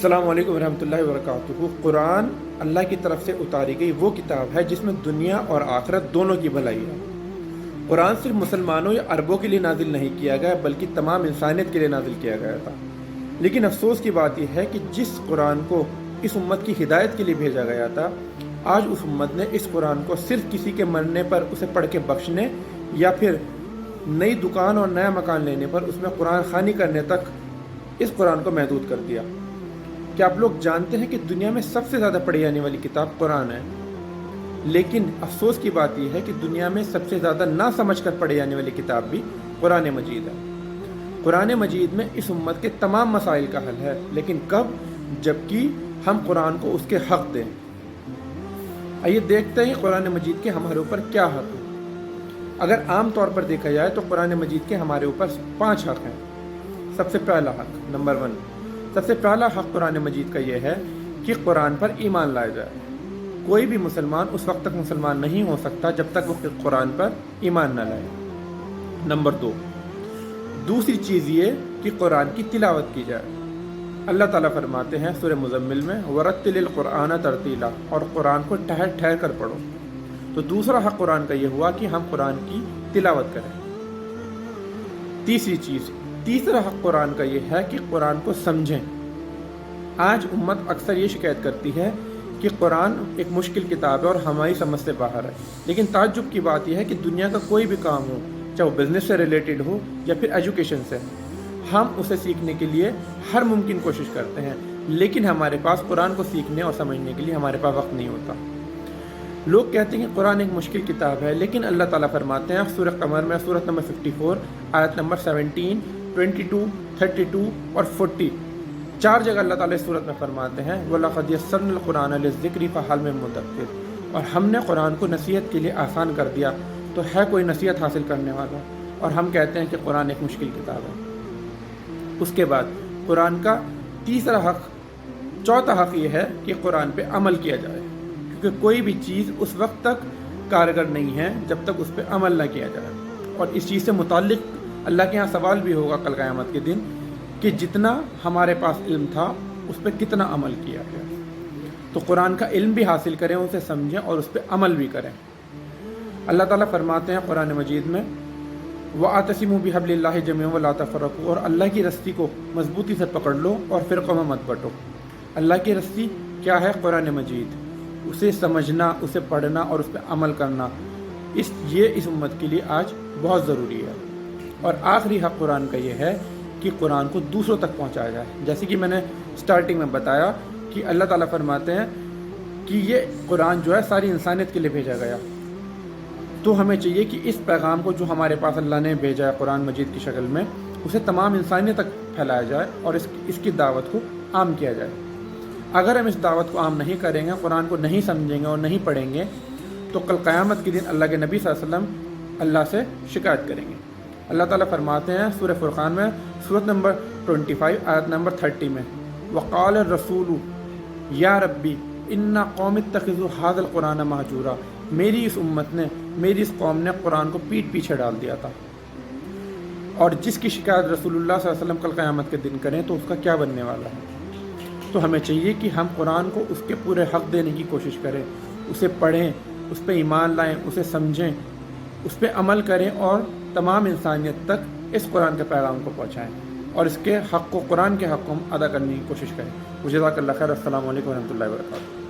السلام علیکم ورحمۃ اللہ وبرکاتہ۔ قرآن اللہ کی طرف سے اتاری گئی وہ کتاب ہے جس میں دنیا اور آخرت دونوں کی بھلائی ہے۔ قرآن صرف مسلمانوں یا عربوں کے لیے نازل نہیں کیا گیا بلکہ تمام انسانیت کے لیے نازل کیا گیا تھا۔ لیکن افسوس کی بات یہ ہے کہ جس قرآن کو اس امت کی ہدایت کے لیے بھیجا گیا تھا، آج اس امت نے اس قرآن کو صرف کسی کے مرنے پر اسے پڑھ کے بخشنے یا پھر نئی دکان اور نیا مکان لینے پر اس میں قرآن خوانی کرنے تک اس قرآن کو محدود کر دیا۔ کیا آپ لوگ جانتے ہیں کہ دنیا میں سب سے زیادہ پڑھی جانے والی کتاب قرآن ہے؟ لیکن افسوس کی بات یہ ہے کہ دنیا میں سب سے زیادہ نہ سمجھ کر پڑھی جانے والی کتاب بھی قرآن مجید ہے۔ قرآن مجید میں اس امت کے تمام مسائل کا حل ہے، لیکن کب؟ جبکہ ہم قرآن کو اس کے حق دیں۔ آئیے دیکھتے ہیں قرآن مجید کے ہمارے اوپر کیا حق ہے۔ اگر عام طور پر دیکھا جائے تو قرآن مجید کے ہمارے اوپر 5 حق ہیں۔ سب سے پہلا حق، نمبر 1، سب سے پہلا حق قرآن مجید کا یہ ہے کہ قرآن پر ایمان لایا جائے۔ کوئی بھی مسلمان اس وقت تک مسلمان نہیں ہو سکتا جب تک وہ قرآن پر ایمان نہ لائے۔ نمبر 2، دوسری چیز یہ کہ قرآن کی تلاوت کی جائے۔ اللہ تعالیٰ فرماتے ہیں سورہ مزمل میں وَرَتِّلِ الْقُرْآنَ تَرْتِیلًا، اور قرآن کو ٹھہر ٹھہر کر پڑھو۔ تو دوسرا حق قرآن کا یہ ہوا کہ ہم قرآن کی تلاوت کریں۔ تیسرا حق قرآن کا یہ ہے کہ قرآن کو سمجھیں۔ آج امت اکثر یہ شکایت کرتی ہے کہ قرآن ایک مشکل کتاب ہے اور ہماری سمجھ سے باہر ہے، لیکن تعجب کی بات یہ ہے کہ دنیا کا کوئی بھی کام ہو، چاہے وہ بزنس سے ریلیٹڈ ہو یا پھر ایجوکیشن سے، ہم اسے سیکھنے کے لیے ہر ممکن کوشش کرتے ہیں، لیکن ہمارے پاس قرآن کو سیکھنے اور سمجھنے کے لیے ہمارے پاس وقت نہیں ہوتا۔ لوگ کہتے ہیں کہ قرآن ایک مشکل کتاب ہے، لیکن اللہ تعالیٰ فرماتے ہیں سورہ قمر میں سورۃ نمبر 54 آیت نمبر 17، 22، 32 اور 40، 4 جگہ اللہ تعالیٰ اس صورت میں فرماتے ہیں وَلَقَدْ يَسَّرْنَا الْقُرْآنَ لِلذِّكْرِ فَهَلْ مِن مُّدَّكِّرٍ، اور ہم نے قرآن کو نصیحت کے لیے آسان کر دیا، تو ہے کوئی نصیحت حاصل کرنے والا؟ اور ہم کہتے ہیں کہ قرآن ایک مشکل کتاب ہے۔ اس کے بعد قرآن کا چوتھا حق یہ ہے کہ قرآن پہ عمل کیا جائے، کیونکہ کوئی بھی چیز اس وقت تک کارگر نہیں ہے جب تک اس پہ عمل نہ کیا جائے، اور اس چیز سے متعلق اللہ کے ہاں سوال بھی ہوگا کل قیامت کے دن کہ جتنا ہمارے پاس علم تھا اس پہ کتنا عمل کیا گیا۔ تو قرآن کا علم بھی حاصل کریں، اسے سمجھیں اور اس پہ عمل بھی کریں۔ اللہ تعالیٰ فرماتے ہیں قرآن مجید میں وَاعْتَصِمُوا بِحَبْلِ اللَّهِ جَمِيعًا وَلَا تَفَرَّقُوا، اور اللہ کی رسی کو مضبوطی سے پکڑ لو اور فرقوں میں مت بٹو۔ اللہ کی رسی کیا ہے؟ قرآن مجید، اسے سمجھنا، اسے پڑھنا اور اس پہ عمل کرنا، یہ اس امت کے لیے آج بہت ضروری ہے۔ اور آخری حق قرآن کا یہ ہے کہ قرآن کو دوسروں تک پہنچایا جائے۔ جیسے کہ میں نے سٹارٹنگ میں بتایا کہ اللہ تعالیٰ فرماتے ہیں کہ یہ قرآن جو ہے ساری انسانیت کے لیے بھیجا گیا، تو ہمیں چاہیے کہ اس پیغام کو جو ہمارے پاس اللہ نے بھیجا ہے قرآن مجید کی شکل میں، اسے تمام انسانیت تک پھیلایا جائے اور اس کی دعوت کو عام کیا جائے۔ اگر ہم اس دعوت کو عام نہیں کریں گے، قرآن کو نہیں سمجھیں گے اور نہیں پڑھیں گے، تو کل قیامت کے دن اللہ کے نبی صلی اللہ علیہ وسلم اللہ سے شکایت کریں گے۔ اللہ تعالیٰ فرماتے ہیں سورہ فرقان میں سورۃ نمبر 25 آیت نمبر 30 میں وَقَالَ الرَّسُولُ یا ربی اِنَّ قَوْمِ اتَّخِذُوا هَٰذَا الْقُرْآنَ مَهْجُورًا، میری اس امت نے، میری اس قوم نے قرآن کو پیٹھ پیچھے ڈال دیا تھا۔ اور جس کی شکایت رسول اللہ صلی اللہ علیہ وسلم کل قیامت کے دن کریں تو اس کا کیا بننے والا ہے؟ تو ہمیں چاہیے کہ ہم قرآن کو اس کے پورے حق دینے کی کوشش کریں، اسے پڑھیں، اس پہ ایمان لائیں، اسے سمجھیں، اس پہ عمل کریں اور تمام انسانیت تک اس قرآن کے پیغام کو پہنچائیں، اور اس کے حق کو، قرآن کے حق کو ہم ادا کرنے کی کوشش کریں۔ جزاک اللہ خیر۔ السلام علیکم ورحمۃ اللہ وبرکاتہ۔